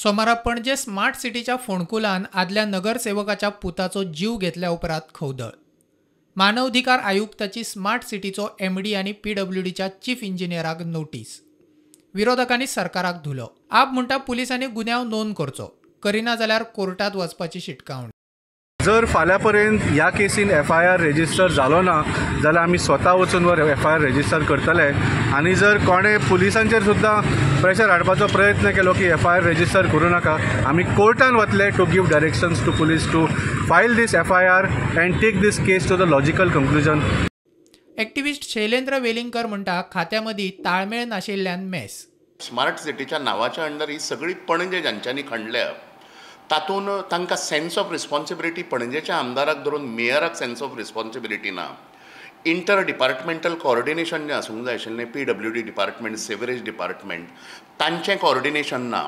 सोमारा पणजे स्मार्ट सिटीच्या फोंडकुलान आदल्या नगरसेवकाच्या पुताचो जीव घेतल्या उपरांत खवदळ. मानवाधिकार आयुक्ताची स्मार्ट सिटीचो एमडी आणि पीडब्ल्यूडीच्या चीफ इंजिनियराक नोटीस. विरोधकांनी सरकाराक धुलो. आप म्हणटा पुलिसांनी गुन्यांव नोंद करचो, करिना जाल्यार कोर्टात वचपाची शिटकावणी. जर फाल्यां पर्यंत ह्या केसीन FIR रेजिस्टर जालो ना जाल्यार आमी स्वता वचून FIR रेजिस्टर करतले. आनी जर कोणे पुलिसांचेर सुद्दां प्रेशर हाडपाचो प्रयत्न केलो की FIR रेजिस्टर करूं नाका, आमी कोर्टान वतले to give directions to police to file this FIR and take this case to the logical conclusion. Activist Shailendra Velingkar म्हणटा खात्यामदी ताळमेळ नाशिल्ल्यान मेस. स्मार्ट सिटीच्या नावाच्या अंडर ही सगळी पणजे ज्यांच्यांनी खणल्या तातूंत तांकां सेन्स ऑफ रिस्पॉन्सिबिलिटी पणजेच्या आमदाराक धरून मेयराक सेन्स ऑफ रिस्पॉन्सिबिलिटी ना. इंटर डिपार्टमेंटल कॉर्डिनेशन जें आसूंक जाय आशिल्लें, PWD डिपार्टमेंट, सेवरेज डिपार्टमेंट, तांचें कॉर्डिनेशन ना.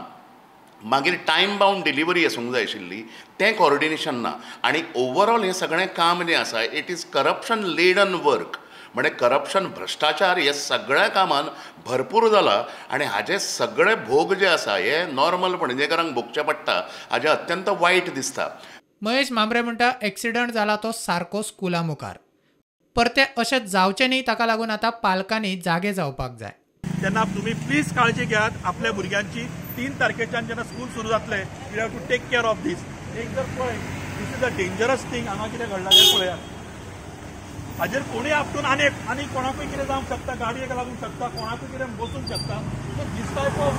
मागीर टायम बाउंड डिलिव्हरी आसूंक जाय आशिल्ली, तें कॉर्डिनेशन ना. आनी ओवरऑल हें सगळें काम जें आसा it is corruption laden work. म्हणजे करप्शन, भ्रष्टाचार हे सगळ्या कामान भरपूर जाला आनी हाजे सगळे भोग जे आसा हे नॉर्मल पणजेकारांक भोगचे पडटा. हाजें अत्यंत वायट दिसता. महेश मांब्रे म्हणटा एक्सिडंट जाला तो सारको स्कुला मुखार. परते अशें जावचें न्ही, ताका लागून आतां पालकांनी जागे जावपाक जाय. तेन्ना तुमी प्लीज काळजी घेयात आपल्या भुरग्यांची. 3 तारखेच्यान जेन्ना स्कूल सुरू जातले you have to take care of this. एक जर पळय this is a dangerous thing. हांगा कितें घडलां तें पळयात. हाजेर कोणूय आपटून आनी कोणाकूय कितें जावंक शकता, गाडयेक लागूंक शकता, कोणाकूय कितें बसूंक शकता. So this type of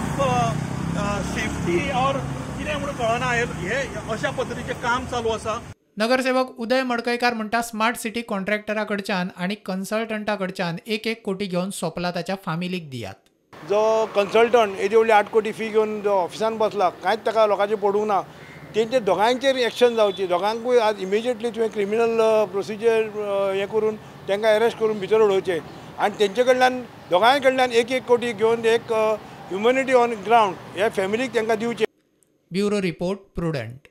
safety or कितें म्हणून कळना. हे अशा पद्दतीचें काम चालू आसा. नगरसेवक उदय मडकयकार म्हणटा स्मार्ट सिटी कॉन्ट्रॅक्टरा कडच्यान आनी कन्सल्टंटा कडच्यान 1-1 कोटी घेवन सोपला ताच्या फामिलीक दियात. जो कन्सल्टंट येदी व्हडली 8 कोटी फी घेवन जो ऑफिसान बसला, कांयच ताका लोकांचें पडूंक ना. तेंचे दोगांयचेर एक्शन जावची. दोगांकूय आज इमिजिएटली तुवें क्रिमिनल प्रोसिजर हें करून तांकां अरेस्ट करून भितर उडोवचें. आनी तेंचे कडल्यान दोगांय कडल्यान 1-1 कोटी घेवन एक ह्युमॅनिटी ऑन ग्रावंड ह्या फॅमिलीक तांकां दिवचें. Bureau report, prudent.